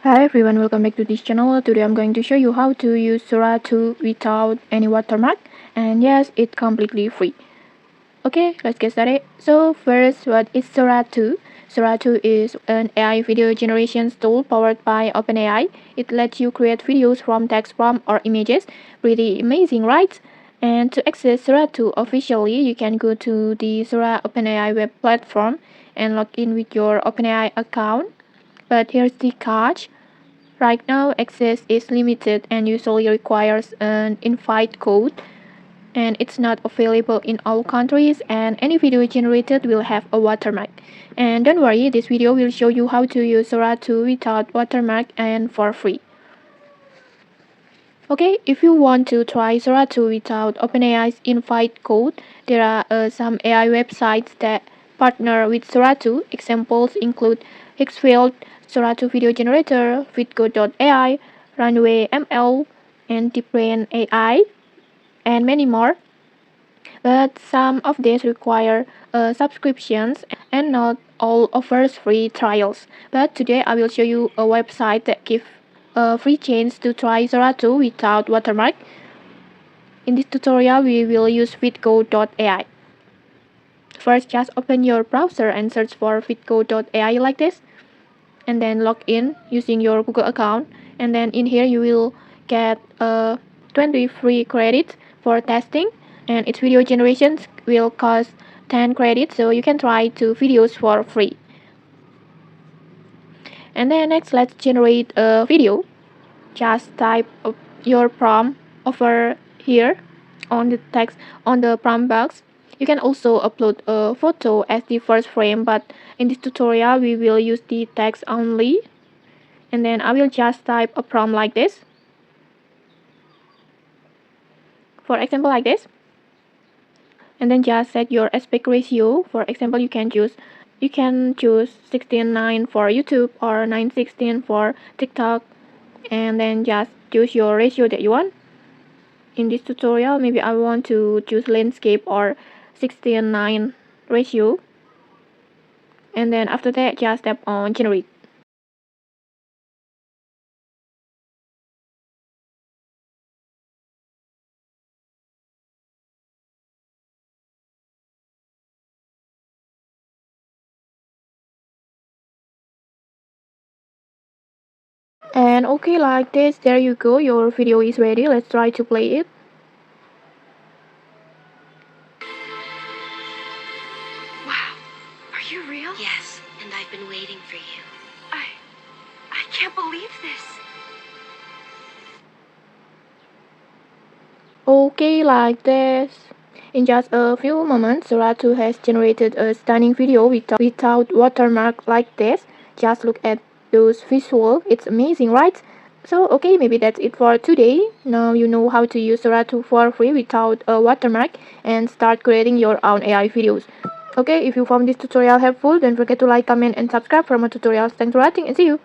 Hi everyone, welcome back to this channel. Today I'm going to show you how to use Sora 2 without any watermark, and yes, it's completely free. Okay, let's get started. So first, what is Sora 2? Sora 2 is an AI video generation tool powered by OpenAI. It lets you create videos from text prompt or images. Pretty amazing, right? And to access Sora 2 officially, you can go to the Sora OpenAI web platform and log in with your OpenAI account. But here's the catch. Right now, access is limited and usually requires an invite code, and it's not available in all countries, and any video generated will have a watermark. And don't worry, this video will show you how to use Sora 2 without watermark and for free. Okay, if you want to try Sora 2 without OpenAI's invite code, there are some AI websites that partner with Sora 2. Examples include Higgsfield, Sora 2 Video Generator, VidGo.ai, Runway ML, and DeepBrain AI, and many more. But some of these require subscriptions and not all offers free trials. But today I will show you a website that gives a free chance to try Sora 2 without watermark. In this tutorial we will use vidgo.ai. First, just open your browser and search for vidgo.ai like this, and then log in using your Google account, and then in here you will get 20 free credits for testing, and its video generations will cost 10 credits, so you can try 2 videos for free. And then next, let's generate a video. Just type your prompt over here on the text on the prompt box. You can also upload a photo as the first frame, but in this tutorial we will use the text only. And then I will just type a prompt like this. For example, like this. And then just set your aspect ratio. For example, you can choose 16:9 for YouTube or 9:16 for TikTok, and then just choose your ratio that you want. In this tutorial, maybe I want to choose landscape or 16:9 ratio, and then after that just tap on generate. And okay, like this, there you go, your video is ready. Let's try to play it. Wow, are you real? Yes, and I've been waiting for you. I can't believe this. Okay, like this. In just a few moments, Sora 2 has generated a stunning video without watermark like this. Just look at those visuals, it's amazing, right? So, okay, maybe that's it for today. Now you know how to use Sora 2 for free without a watermark and start creating your own AI videos. Okay, if you found this tutorial helpful, don't forget to like, comment, and subscribe for more tutorials. Thanks for watching and see you!